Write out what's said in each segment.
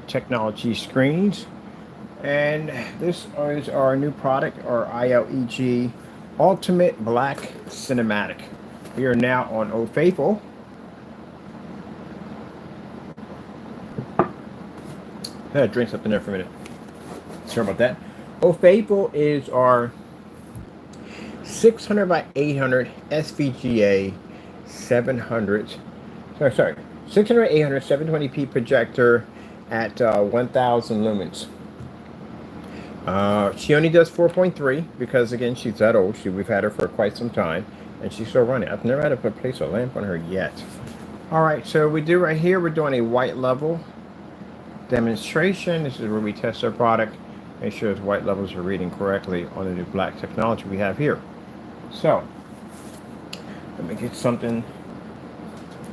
technology screens. And this is our new product, our ILEG Ultimate Black Cinematic. We are now on Old Faithful. I had to drink something there for a minute. Sorry about that. Old Faithful is our 600 by 800 svga 700. Sorry, 600 by 800 720p projector at 1000 lumens. She only does 4.3 because, again, she's that old. We've had her for quite some time, and she's still running. I've never had to place a lamp on her yet. All right, so we do right here, we're doing a white level demonstration. This is where we test our product, make sure its white levels are reading correctly on the new black technology we have here. So, let me get something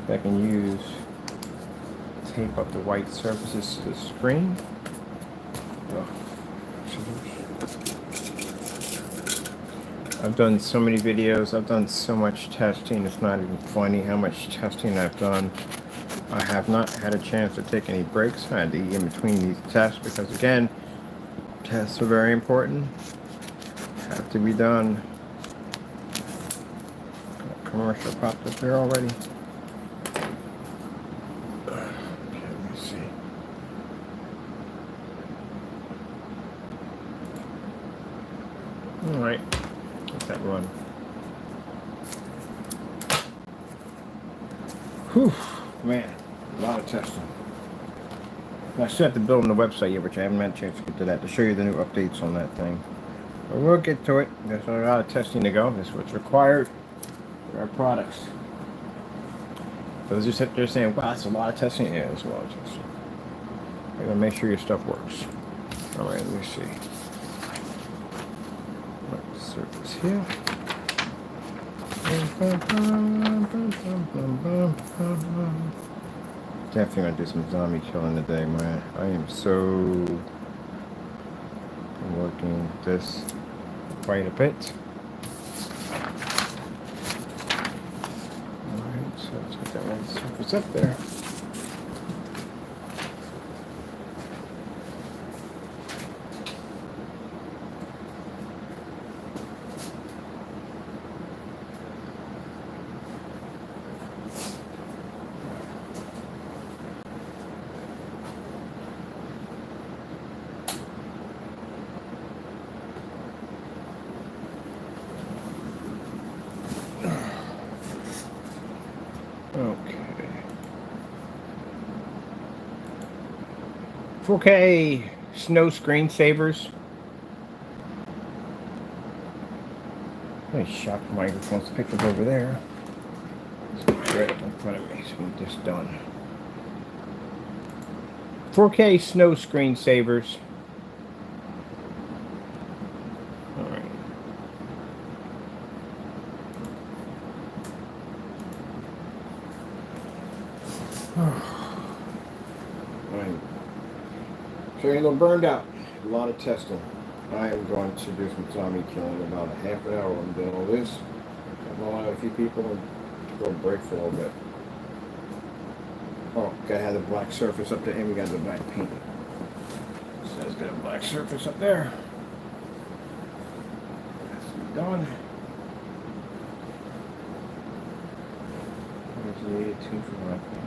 that I can use. Tape up the white surfaces to the screen. Oh. I've done so many videos, I've done so much testing, it's not even funny how much testing I've done. I have not had a chance to take any breaks. I had to eat in between these tests because, again, tests are very important, have to be done. Commercial popped up there already. Okay, let me see. All right, let that run. Whew, man, a lot of testing. I still have to build on the website yet, which I haven't had a chance to get to that, to show you the new updates on that thing. But we'll get to it. There's a lot of testing to go. This is what's required for our products. Those who sit there saying, wow, that's a lot of testing. Yeah, it's a lot of testing. You gotta make sure your stuff works. All right, let me see. Surface here. Definitely gonna do some zombie killing today, man. I am so working this quite a bit. Alright, so let's get that one surface up there. Okay. 4K snow screensavers. Nice shot microphones picked up over there. It's right up in front of me, so I'm just done. 4K snow screensavers. I'm feeling a little burned out. A lot of testing. I am going to do some zombie killing in about a half an hour. I'm doing all this. I'm going to a few people and go break for a little bit. Oh, gotta have the black surface up there, and we got the black paint. So it's got a black surface up there. That's done. Where's the 82 for black paint?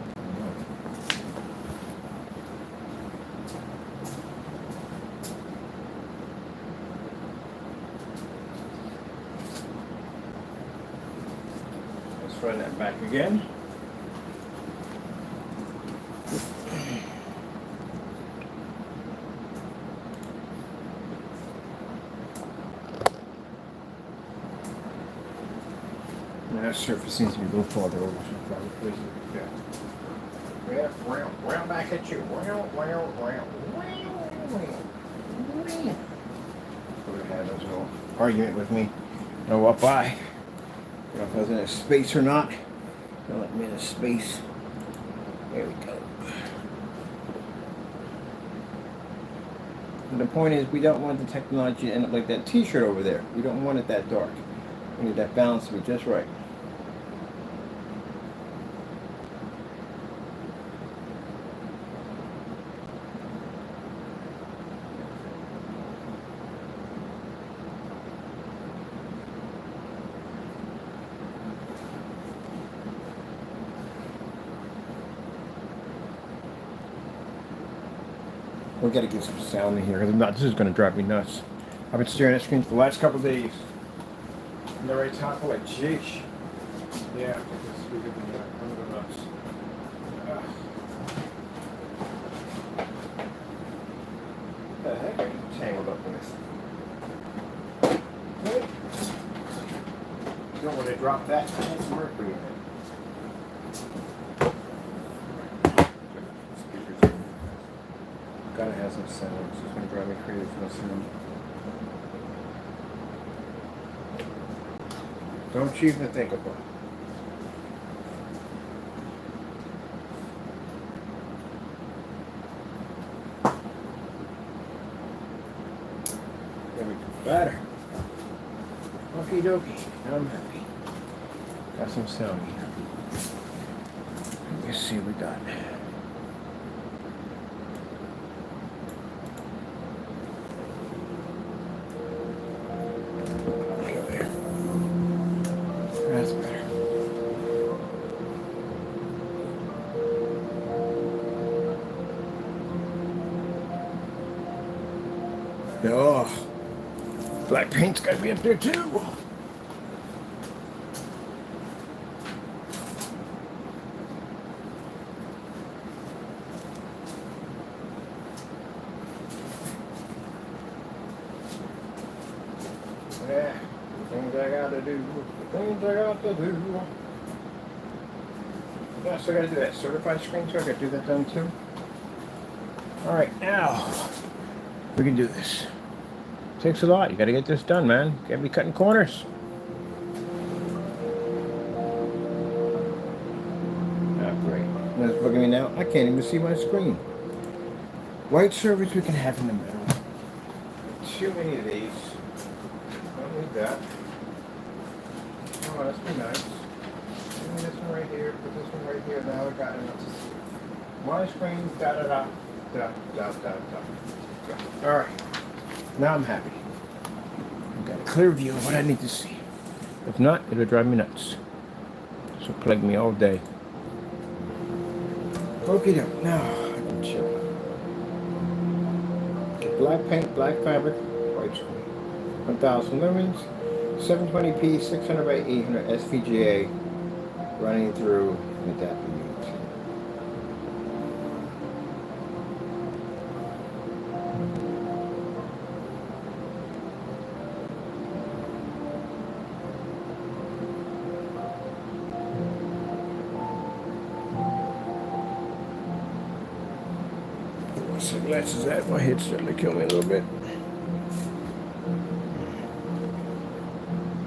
Run that back again. Now that surface seems to be a little farther over, so probably yeah. Round back at you. Round. Would have had a little argument with me. Know what by? I don't know if I was in a space or not. Don't let me in a space. There we go. And the point is, we don't want the technology to end up like that t-shirt over there. We don't want it that dark. We need that balance to be just right. We gotta get some sound in here, because this is gonna drive me nuts. I've been staring at the screen for the last couple of days. And they're already talking like, jeez. Yeah, I think this is bigger than that. I'm gonna go nuts. What the heck? I get tangled up in this. Okay. Don't want to drop that. That's mercury in it. Gotta have some sound. It's just gonna drive me crazy for no sound. Don't you even think about it. There we go. Better. Okie dokie. Now I'm happy. Got some sound here. Let's see what we got. That's better. Oh, black paint's gotta be up there too. Yeah, the things I gotta do, the things I got to do. Yeah, so I gotta do that certified screen, so I gotta do that done too. Alright, now we can do this. Takes a lot, you gotta get this done, man. You gotta be cutting corners. Oh, great. Look at me now, I can't even see my screen. White servers we can have in the middle. Too many of these. Don't need that. Oh, that's pretty nice. Put this one right here, put this one right here. Now we got enough. My screen, da da da, da da da da. Alright. Now I'm happy. I've got a clear view of what I need to see. If not, it'll drive me nuts. So plague me all day. Okay, now I can chill. Black paint, black fabric, white screen. 1000 lumens, 720p, 600 by 800 svga running through adaptive units. Once the glasses out, my head's starting to kill me a little bit.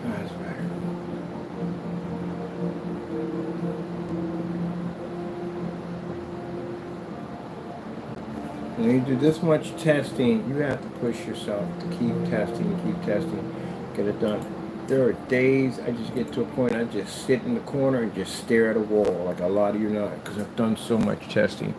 That's better. When you do this much testing, you have to push yourself to keep testing, get it done. There are days I just get to a point I just sit in the corner and just stare at a wall like a lot of you know, because I've done so much testing.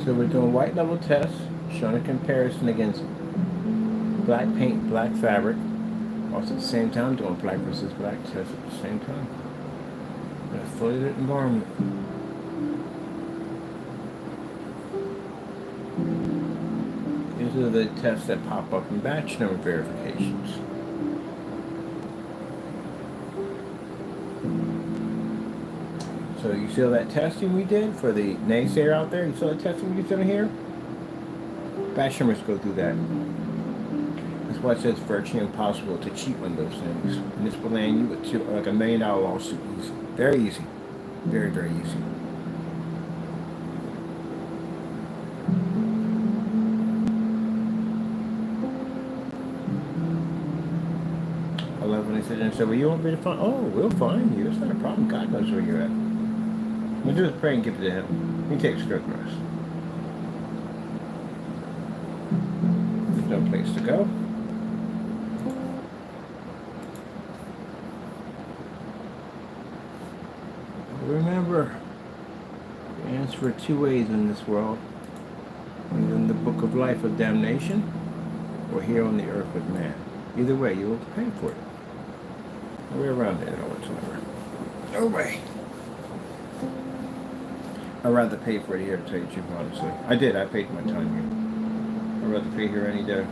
So we're doing white level tests, showing a comparison against black paint, black fabric. Also at the same time doing black versus black tests at the same time. In a fully lit environment. These are the tests that pop up in batch number verifications. So you see all that testing we did for the naysayer out there? You saw the testing we did in here? Batch numbers go through that. That's why it says it's virtually impossible to cheat on those things. And this will land you with like $1 million lawsuit. Easy. Very easy. Very, very easy. I love when they sit there and say, well, you want me to find? Oh, we'll find you. It's not a problem. God knows where you're at. We'll do is pray and give it to him. He takes care of the rest. There's no place to go. Remember, the answer are two ways in this world. Either in the book of life of damnation, or here on the earth with man. Either way, you will pay for it. No way around it at all whatsoever. No way. I'd rather pay for it here, to tell you the truth, honestly. I did. I paid my time here. I'd rather pay here any day.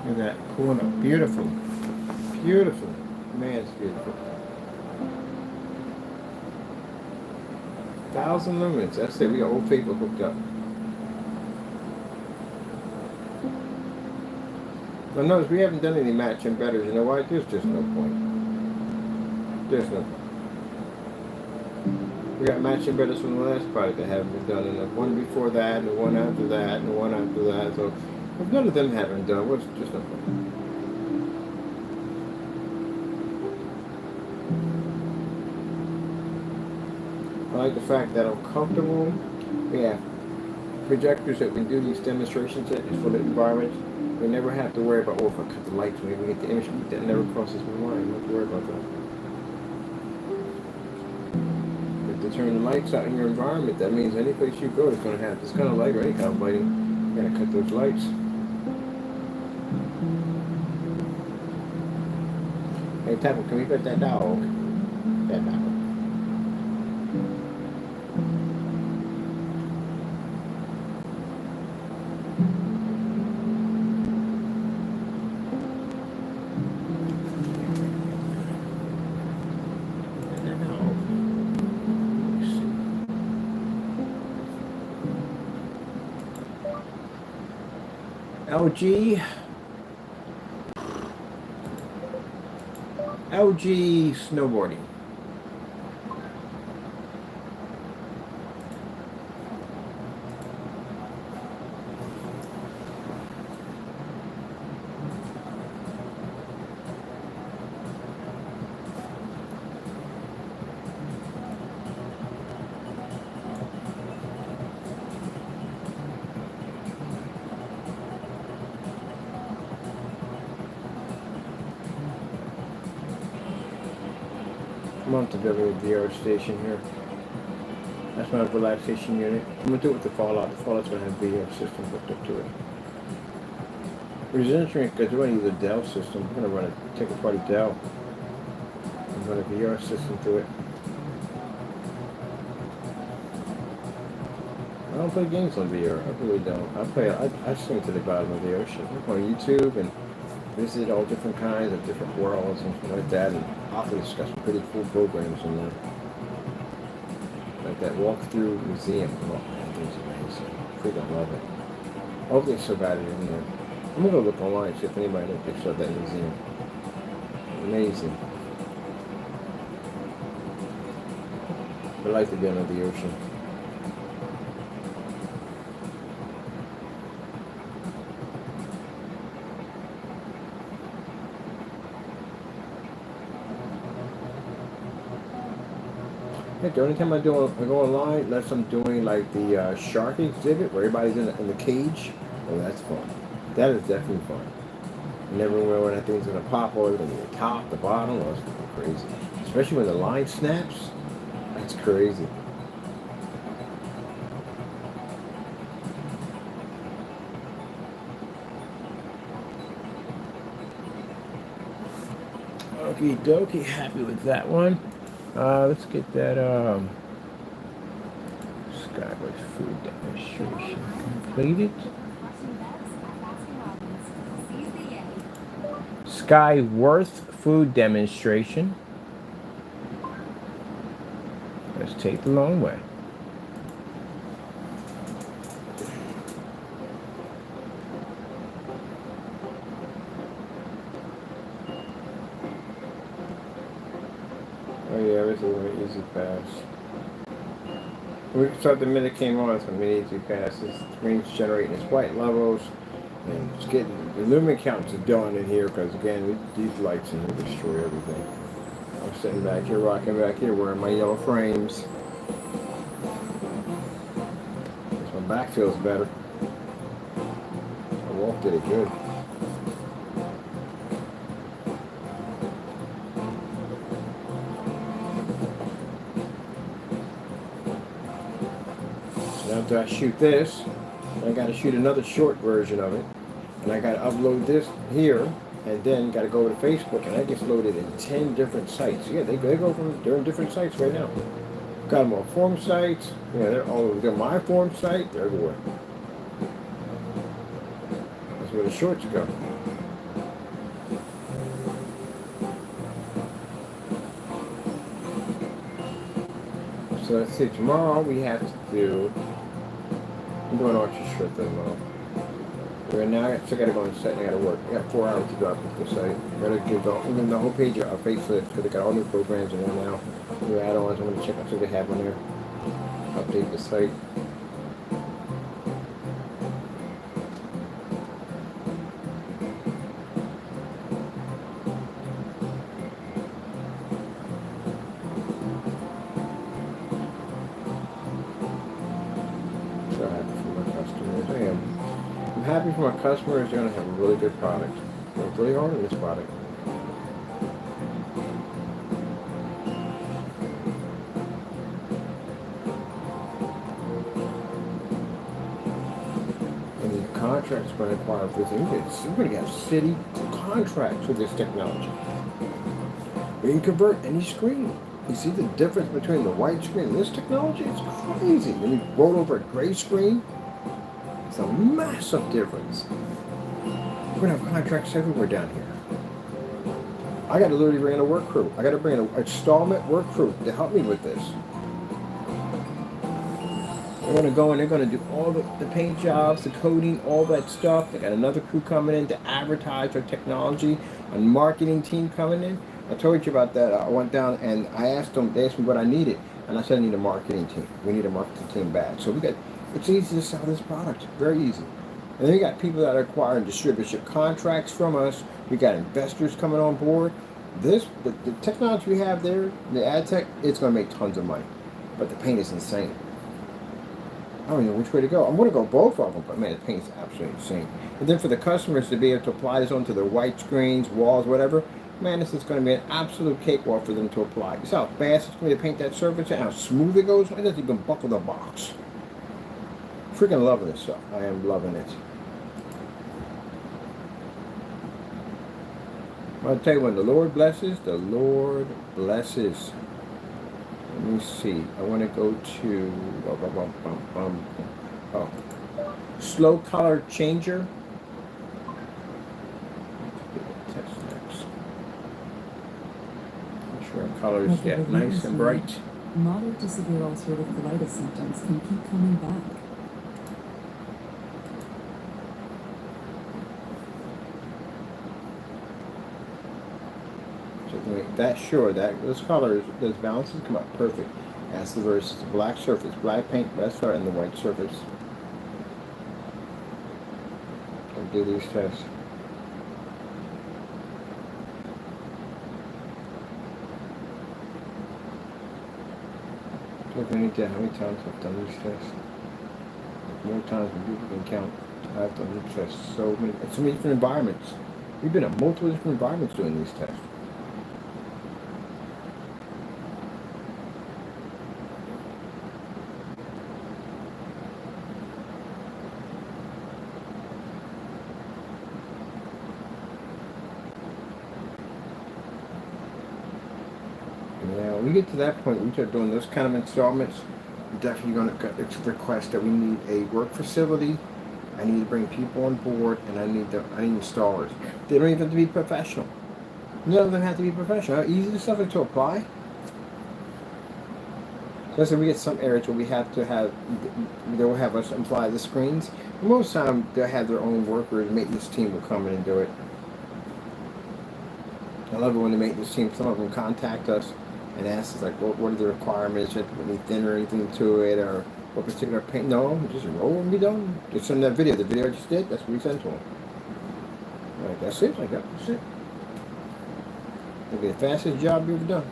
Look at that. Pulling up. Beautiful. Beautiful. Man, it's beautiful. 1,000 lumens. That's it. We got Old Faithful hooked up. Now notice we haven't done any matching betters. You know why? There's just no point. There's no point. We got matching betters from the last product that haven't been done, and the one before that, and the one after that, and the one after that. So if none of them haven't done, what's just no point. I like the fact that I'm comfortable. We have projectors that we do these demonstrations at for the environment. We never have to worry about, oh, if I cut the lights, maybe we get the image. That never crosses my mind. I don't have to worry about that. If to turn the lights out in your environment, that means any place you go is going to have this kind of light or any kind of lighting. You're going to cut those lights. Hey, Tapple, can we pet that dog? That dog. LG snowboarding. I'm on to building a VR station here. That's my relaxation unit. I'm going to do it with the Fallout. The Fallout's going to have a VR system hooked up to it. Which is interesting because we're going to use a Dell system. We're going to take apart a Dell and run a VR system to it. I don't play games on VR. I really don't. I swim to the bottom of the ocean. I go on YouTube and visit all different kinds of different worlds and stuff like that, and often discuss some pretty cool programs in there. Like that walk-through museum. Oh man, it's amazing. Freaking love it. I hope they still got it in there. I'm gonna go look online, see if anybody knows picture of that museum. Amazing. I like to be under the ocean. The only time I go online, unless I'm doing like the shark exhibit where everybody's in the cage, oh, that's fun. That is definitely fun. You never know when that thing's gonna pop, or even the top, the bottom. Oh, it's crazy. Especially when the line snaps. That's crazy. Okie dokie, happy with that one. Let's get that Skyward food demonstration completed. Skyworth food demonstration. Let's take the long way. Oh yeah, everything with easy pass. We start the minute it came on, it's an easy pass. This screen's generating its white levels, and it's getting the lumen counts are done in here because again, these lights in here destroy everything. I'm sitting back here, rocking back here, wearing my yellow frames. My back feels better. I walked it good. Now after I shoot this, I got to shoot another short version of it, and I got to upload this here, and then got to go to Facebook, and I get loaded in 10 different sites. Yeah, they go from they're in different sites right now. Got them on forum sites. Yeah, they're all over. They're my forum site. They're everywhere. That's where the shorts go. So let's see. Tomorrow we have to do. I'm doing Archer's short tomorrow. Right now, I still got to go on the site. I got to work. I got 4 hours to drop off the site. I got to give the whole page a facelift because they got all new programs in there now. New add-ons. I'm going to check out what they have on there. Update the site. So happy for my customers. I am. I'm happy for my customers. They're going to have a really good product. Worked really hard on this product. Contracts going to require everything. We're going to have city contracts with this technology. We can convert any screen. You see the difference between the white screen and this technology? It's crazy. When you roll over a gray screen, it's a massive difference. We're going to have contracts everywhere down here. I got to literally bring in a work crew. I got to bring in an installment work crew to help me with this. They're going to go and they're going to do all the paint jobs, the coding, all that stuff. They got another crew coming in to advertise their technology, a marketing team coming in. I told you about that. I went down and I asked them, they asked me what I needed. And I said I need a marketing team. We need a marketing team bad. So it's easy to sell this product. Very easy. And then you got people that are acquiring distributorship contracts from us. We got investors coming on board. The technology we have there, the ad tech, it's going to make tons of money. But the paint is insane. I don't know which way to go. I'm going to go both of them, but man, the paint's absolutely insane. And then for the customers to be able to apply this onto their white screens, walls, whatever, man, this is going to be an absolute cakewalk for them to apply. You see how fast it's going to paint that surface and how smooth it goes? It doesn't even buckle the box. Freaking loving this stuff. I am loving it. I'll tell you, when the Lord blesses, the Lord blesses. Let me see. I want to go to slow color changer. Test next. Make sure our colors get nice and bright. Moderate to severe ulcerative colitis symptoms can keep coming back. That sure that those colors, those balances come out perfect. That's the versus the black surface, black paint, let's start in the white surface. I'll do these tests. Look, I need to how many times I've done these tests. More times than people can count. I've done these tests so many different environments. We've been at multiple different environments doing these tests. Yeah, when we get to that point, we start doing those kind of installments, definitely going to request that we need a work facility. I need to bring people on board, and I need installers. They don't even have to be professional. None of them have to be professional. How easy is something to apply? Especially we get some areas where we have to have, they'll have us apply the screens. Most of the time, they'll have their own workers. The maintenance team will come in and do it. I love it when the maintenance team, some of them contact us and ask us, like, what are the requirements? Should we need thinner or anything to it, or what particular paint? No, just roll and be done. Just send that video. The video I just did, that's what we sent to them. Like, that's it. Like, that's it. It'll be the fastest job you've ever done.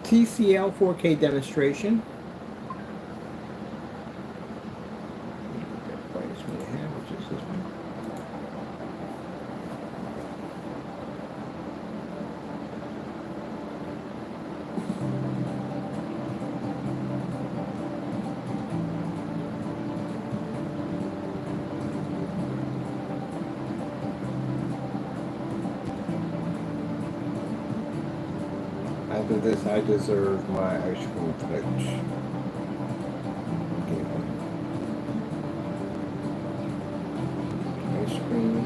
TCL 4K demonstration. Which is this one. After this, I deserve my ice cream fix. Ice cream.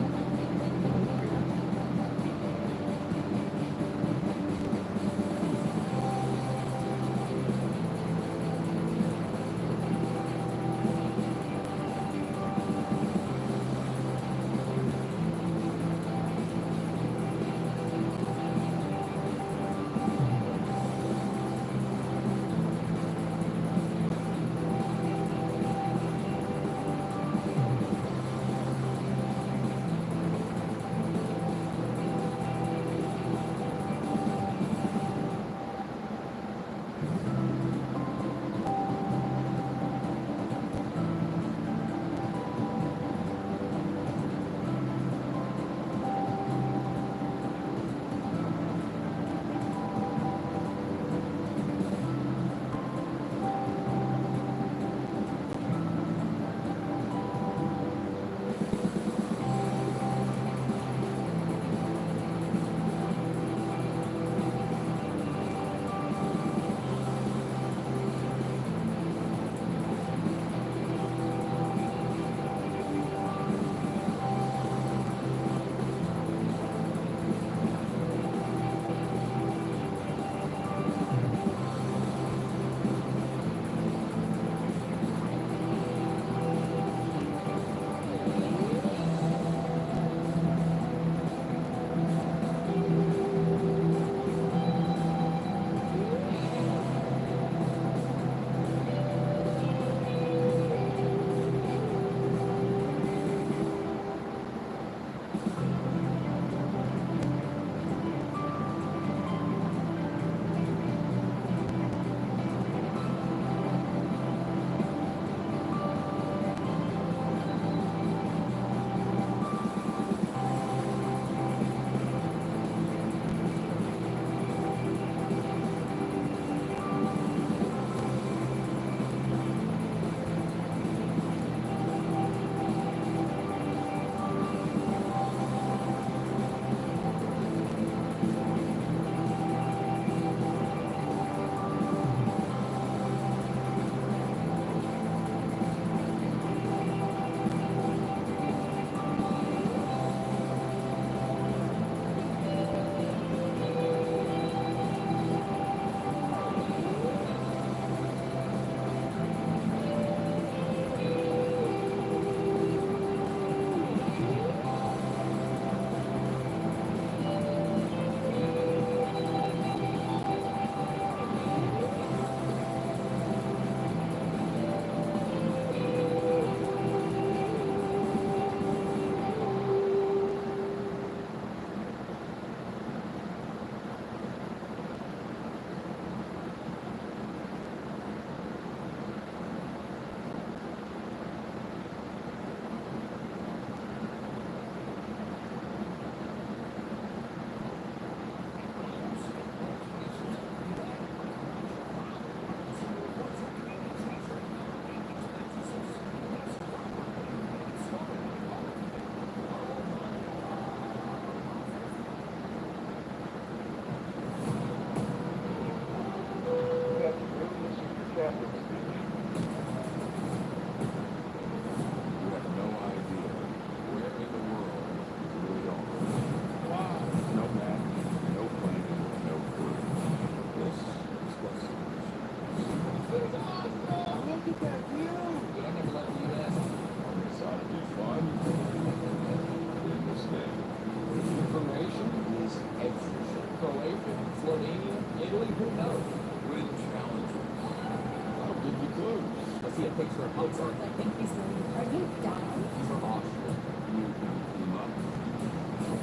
see a picture of Mozart. I think he's really. Are you dying? He's from Austria. You can team up.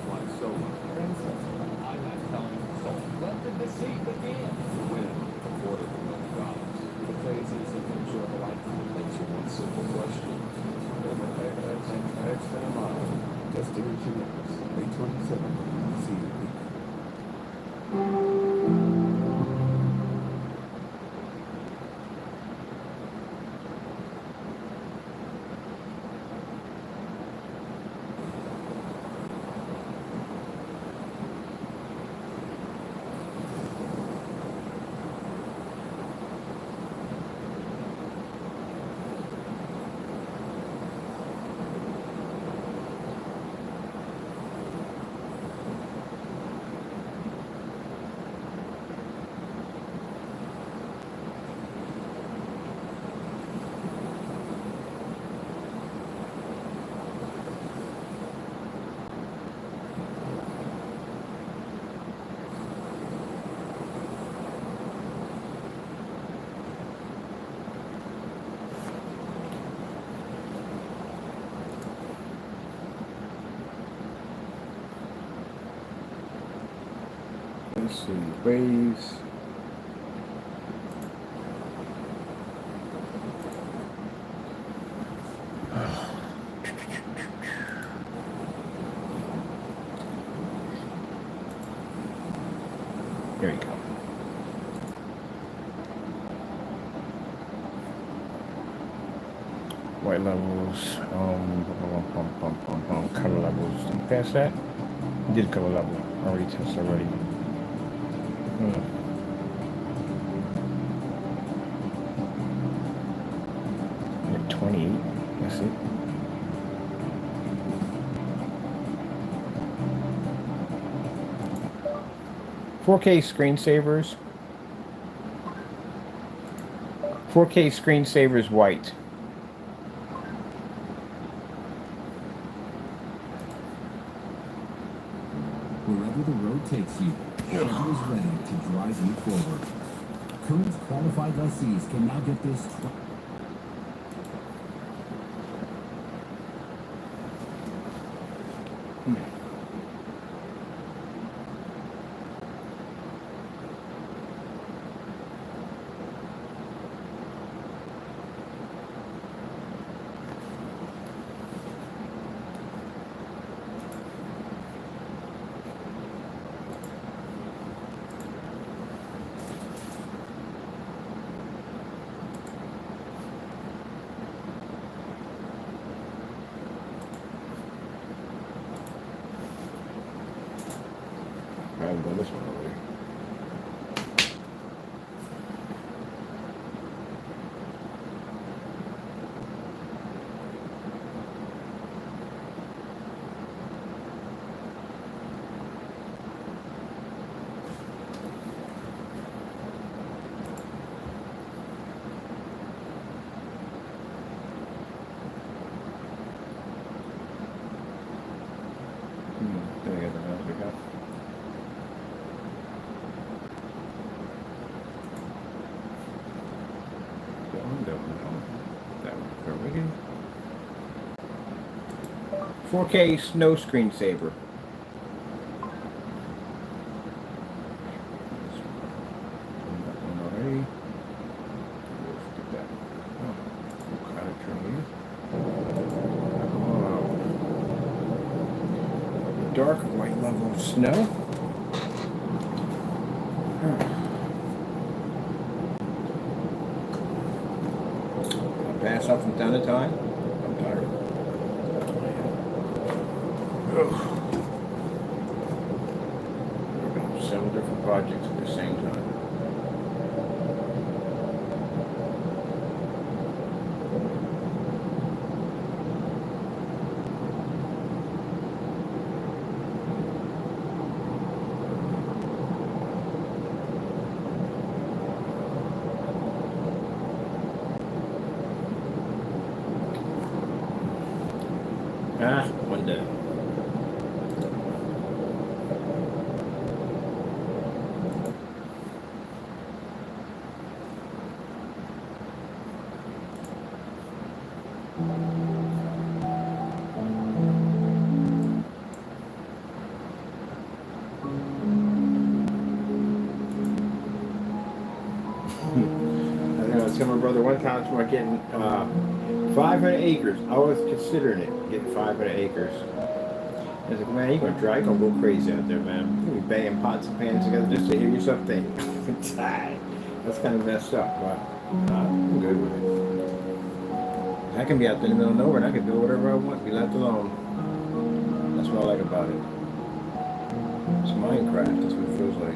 Fly solo. I'm not telling you so. Let the deceit begin. To win $250,000. The craziest adventure of a lifetime makes you one simple question. Next time on Testing Genetics, May 27th, CUP. Let's see, waves. There you go. White levels, color levels. Did you pass that? You did color level. Already tested already. At 28, that's it. "4K screensavers. 4K screensavers white. Wherever the road takes you, Chevy is ready to drive you forward. Current qualified lessees can now get this. I haven't done this one already. Then I got the mouse back up. That one already. 4K snow screensaver. That one already. Let's get that. Oh, kind of turn here. Dark white level of snow. Pass up from time to time. I'm tired. Working on several different projects at the same time. One day. I was telling my brother one time about getting 500 acres. I was considering it, getting 500 acres. I was like, man, you're gonna go crazy out there, man. You're gonna be banging pots and pans together just to hear yourself think. That's kind of messed up, but I'm good with it. I can be out there in the middle of nowhere and I can do whatever I want, be left alone. That's what I like about it. It's Minecraft, that's what it feels like.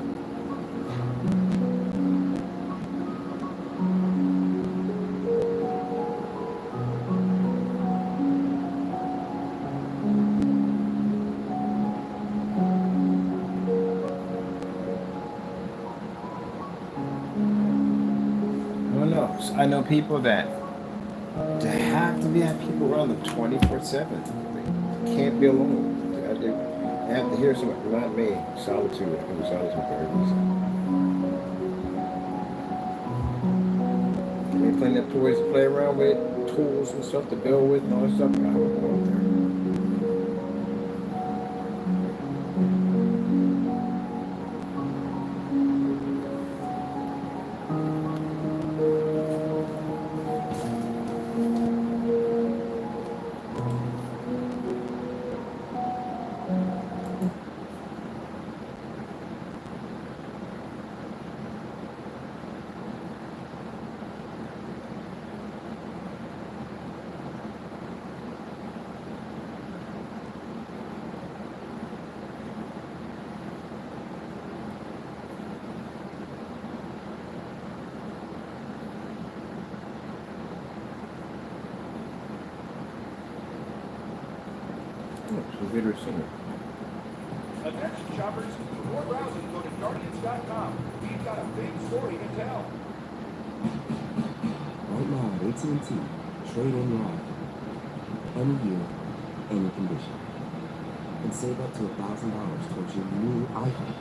I know people that have to be at people around them 24/7. They can't be alone. They have to hear something. Not me. Solitude. I think solitude very easy. They plenty of toys to play around with, tools and stuff to build with, and all that stuff. I don't go out there. Video singer. Attention shoppers, before browsing, go to Guardians.com. We've got a big story to tell. Right now at AT&T, trade in live. Any year, any condition. And save up to $1,000 towards your new iPhone.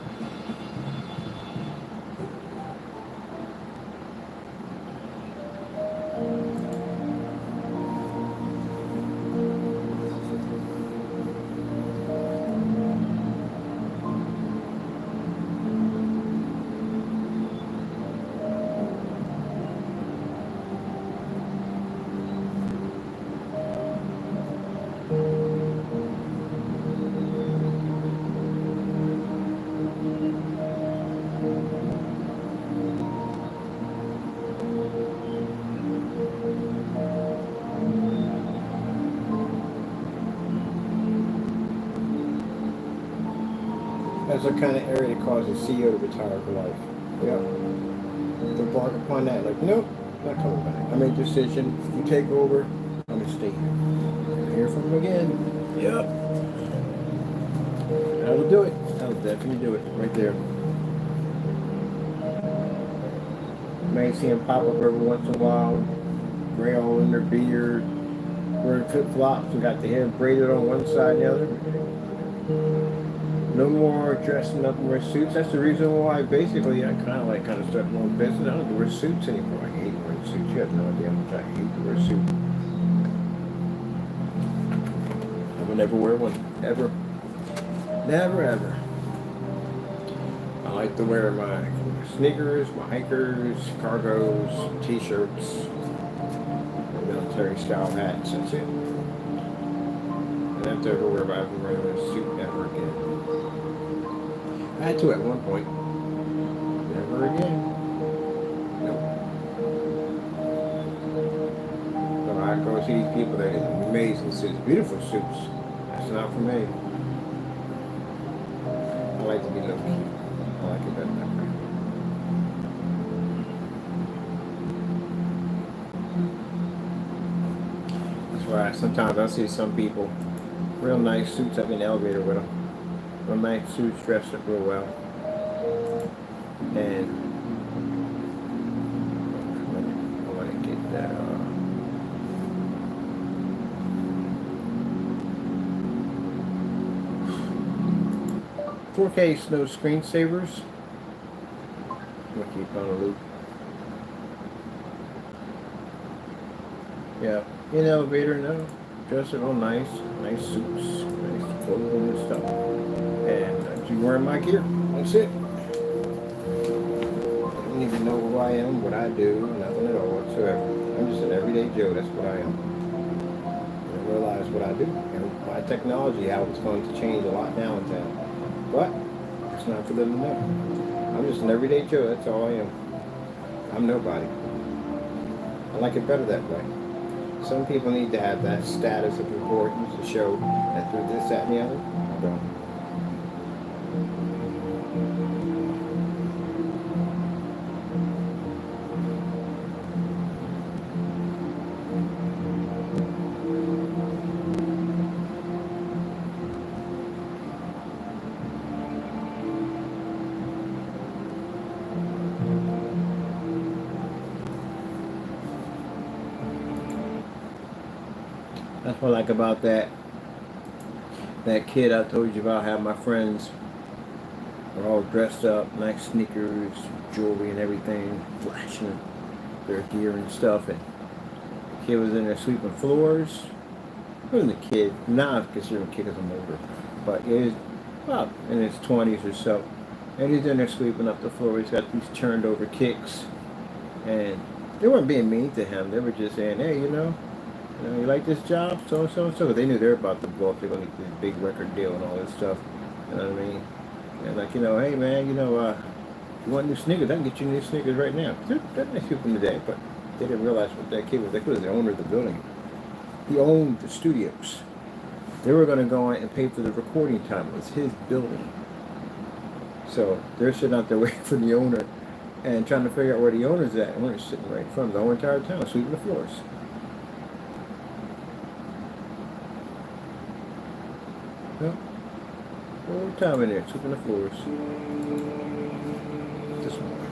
That's the kind of area that causes CEO to retire for life. Yep. To embark upon that, like, nope, not coming back. I made a decision. You take over, I'm going to stay here. You'll hear from him again. Yep. I will do it. I will definitely do it. Right there. You may see him pop up every once in a while. Gray all in their beard. Wearing flip-flops and got the hair braided on one side and the other. No more dressing up and wear suits. That's the reason why basically I kind of started my own business. I don't wear suits anymore. I hate wearing suits. You have no idea how much I hate to wear a suit. I will never wear one. Ever. Never ever. I like to wear my sneakers, my hikers, cargos, t-shirts, military style hats. That's it. I don't have to ever wear a suit ever again. I had to at one point. Never again. Nope. So I go see these people that have amazing suits, beautiful suits. That's not for me. I like to be low key. I like it better that way. That's why sometimes I see some people, real nice suits up in the elevator with them. Real nice suits dressed up real well. And I want to get that 4K no screensavers. I'm gonna keep on a loop. Yeah, in the elevator, no. Dressed it all nice, nice suits, nice clothing and stuff. And I'm just wearing my gear. That's it. I don't even know who I am, what I do, nothing at all whatsoever. I'm just an everyday Joe. That's what I am. I don't realize what I do. And my technology, how it's going to change a lot now in town. But it's not for them to know. I'm just an everyday Joe. That's all I am. I'm nobody. I like it better that way. Some people need to have that status of importance to show that they're this, that, and the other. I don't. That's what I like about that kid I told you about. How my friends are all dressed up, nice sneakers, jewelry and everything, flashing their gear and stuff. And the kid was in there sweeping floors. He wasn't a kid. Now I consider him a kid because I'm older. But he was about in his 20s or so. And he's in there sweeping up the floor. He's got these turned over kicks. And they weren't being mean to him. They were just saying, hey, you like this job? So and so and so. They knew they were about to blow up. They're going to get this big record deal and all this stuff. You know what I mean? And like, hey man, you want new sneakers? I can get you new sneakers right now. They're nice people today. But they didn't realize what that kid was. That kid was the owner of the building. He owned the studios. They were going to go in and pay for the recording time. It was his building. So they're sitting out there waiting for the owner and trying to figure out where the owner's at. And we're sitting right in front of the whole entire town, sweeping the floors. Well, whole time in there, sweeping the floors. This morning.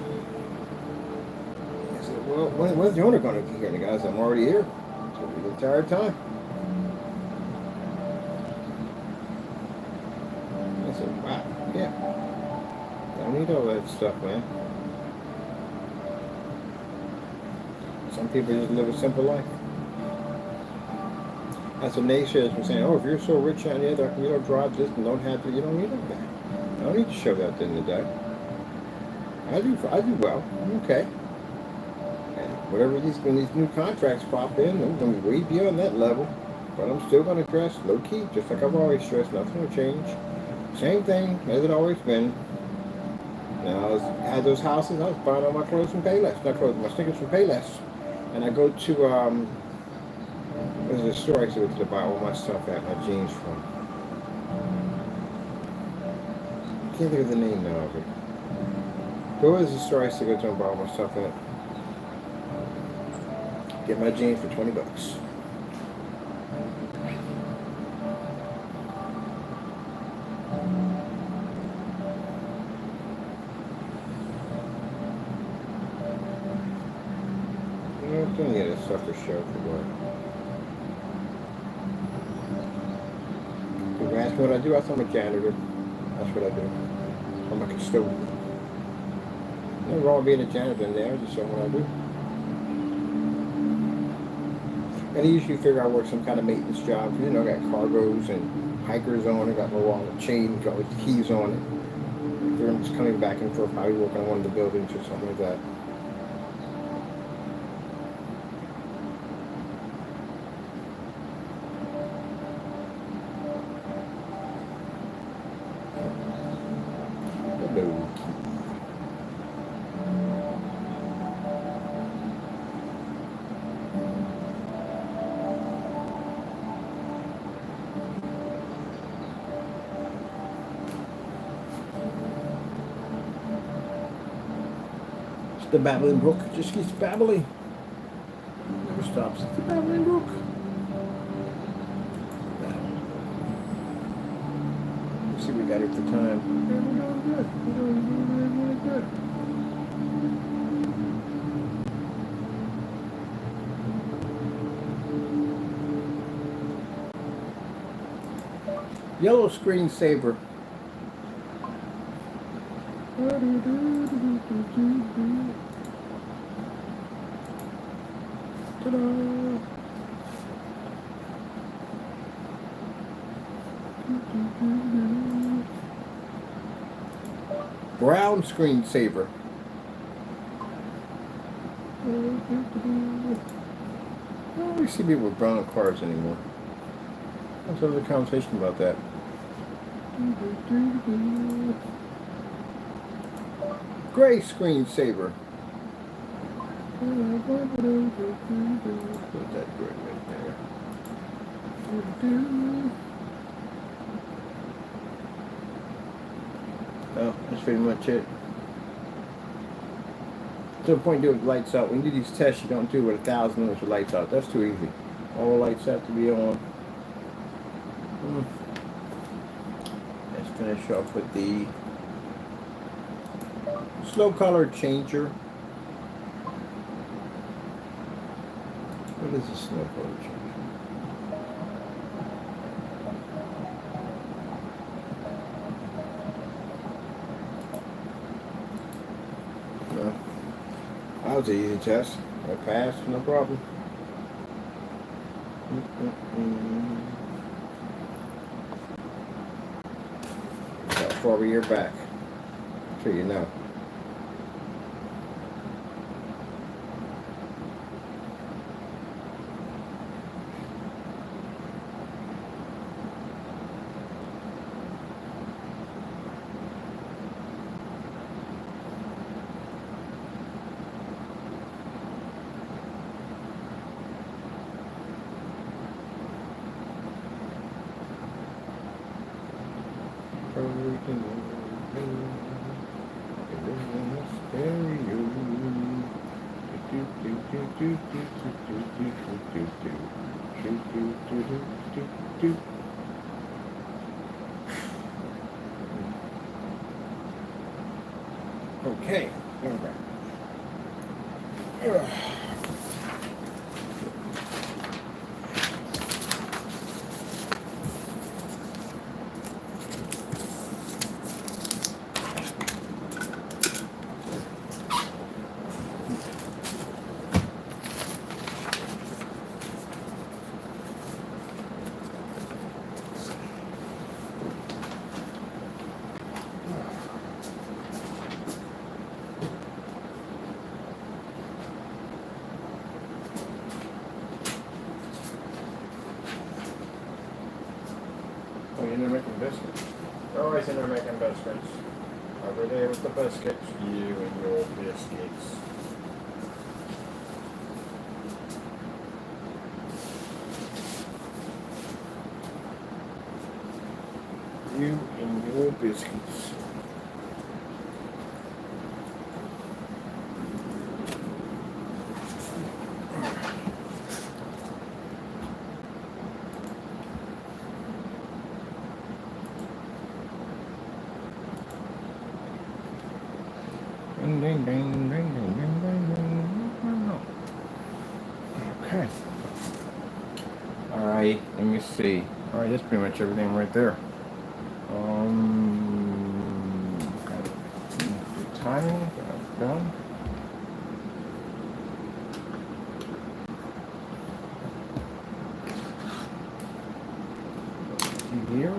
I said, well, when's the owner going to be here? And the guy said, I'm already here. So the entire time. I said, wow, yeah. Don't need all that stuff, man. Some people just live a simple life. That's what naysayers were saying. Oh, if you're so rich on the other, you don't drive this and don't have to, you don't need all that. I don't need to show that at the end of the day. I do well. I'm okay. And whatever when these new contracts pop in, I'm going to be way beyond that level. But I'm still going to dress low key, just like I've always dressed. Nothing will change. Same thing as it always been. Now, I had those houses. I was buying all my clothes from Payless. Not clothes, my sneakers from Payless. And I go to there's a store I used to go to buy all my stuff at, my jeans from. I can't think of the name now of it. But what was the store I used to go to and buy all my stuff at? Get my jeans for $20. Don't need that stuff for show for what. If you ask me what I do, I say I'm a janitor. That's what I do. I'm a custodian. Nothing wrong with being a janitor in there, just showing what I do. And I usually figure I work some kind of maintenance job. I got cargos and hikers on it, got my wallet chain, got with the keys on it. If I'm just coming back and forth, probably working on one of the buildings or something like that. The babbling brook just keeps babbling. Never stops. It's the babbling brook. Let's see what we got here for time. Yeah, we're doing good. We're doing really good. Yellow screensaver. Ta-da! Brown screensaver. I don't really see people with brown cars anymore. Let's have a conversation about that. Gray screensaver. Put that gray right there. Oh, that's pretty much it. To the point, do it with lights out. When you do these tests, you don't do it with 1,000 minutes with lights out. That's too easy. All the lights have to be on. Let's finish off with the slow color changer. What is a slow color changer? That was an easy test. I passed, no problem. How far we are back? So you know. Okay, okay. Oh, you're not making biscuits. You're always in there making biscuits. Over there with the biscuits. You and your biscuits. You and your biscuits. Ding, ding, ding, ding, ding, ding, ding, ding. Okay. Alright, let me see. Alright, that's pretty much everything right there. Got the timing, done. Here.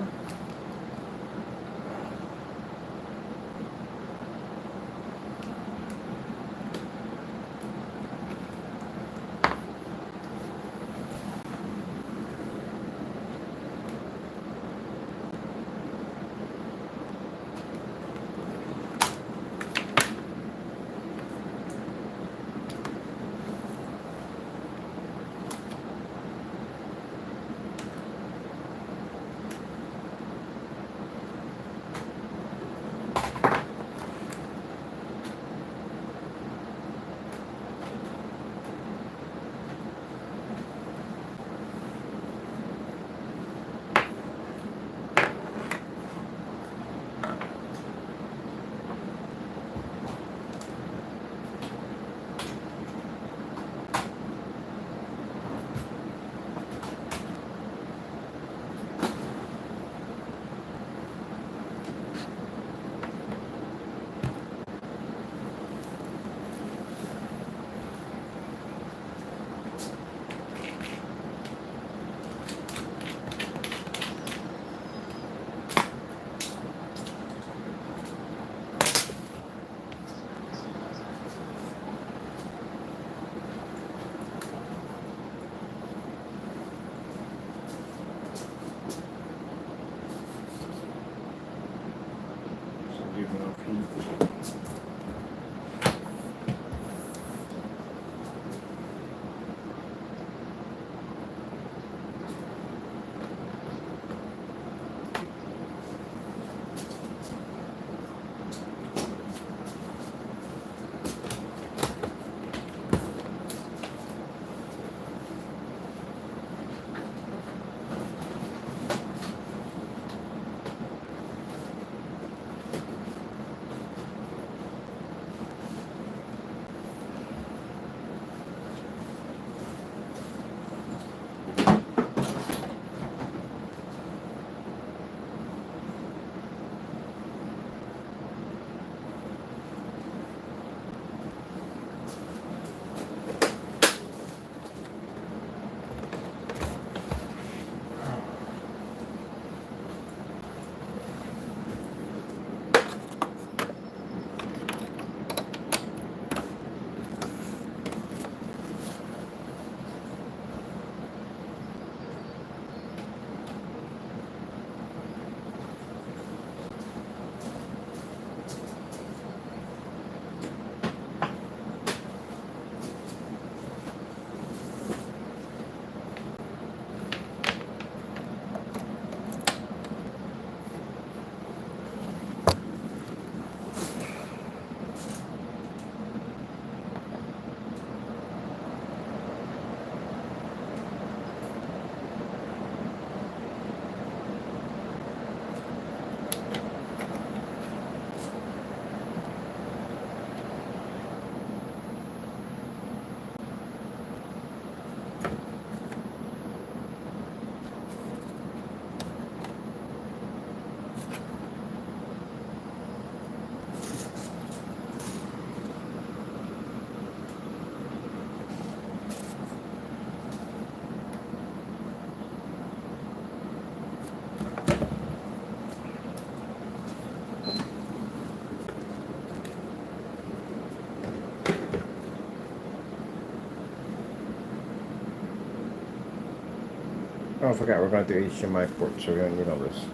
Oh, I forgot, we're going to do HDMI port, so we're going to need all this.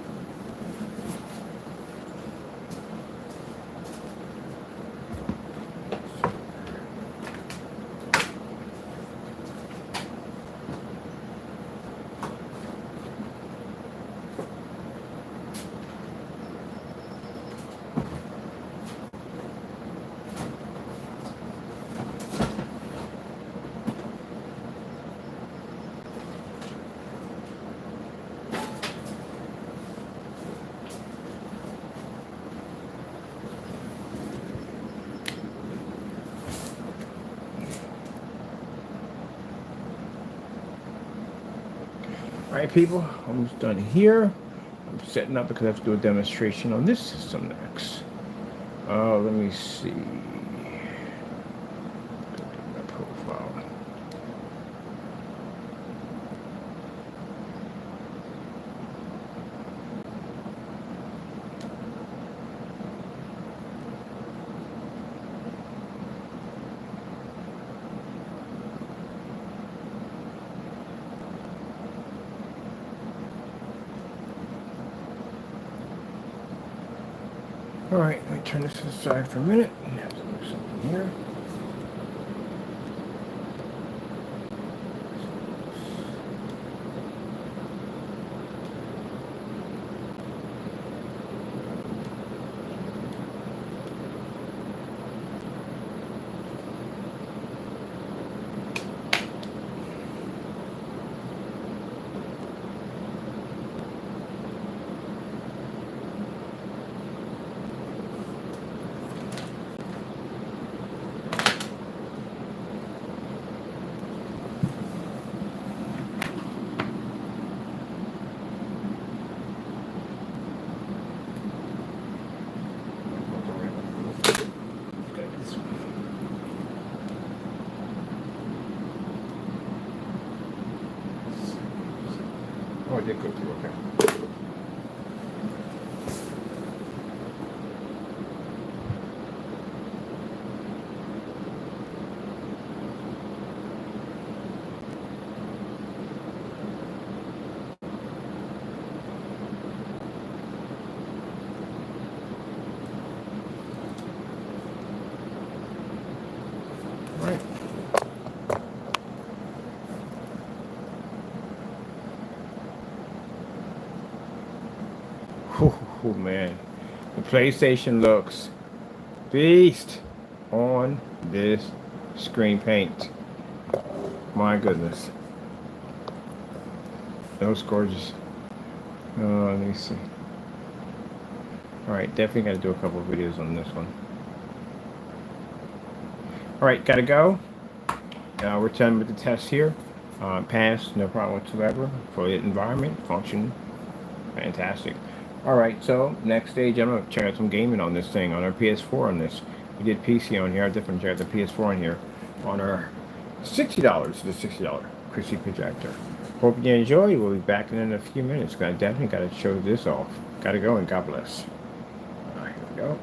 Alright people, almost done here. I'm setting up because I have to do a demonstration on this system next. Let me see. My profile. Alright, let me turn this aside for a minute and have to do something here. Oh, I did go through, okay. Alright. Oh man, the PlayStation looks beast on this screen paint. My goodness, that was gorgeous. Let me see. All right, definitely got to do a couple of videos on this one. All right, gotta go. We're done with the test here. Passed, no problem whatsoever. For the environment, function, fantastic. All right, so next stage, I'm gonna check out some gaming on this thing, on our PS4 on this. We did PC on here, I definitely check out the PS4 on here, on our $60, the $60 Chrissy projector. Hope you enjoy. We'll be back in a few minutes. I definitely got to show this off. Got to go, and God bless. All right, here we go.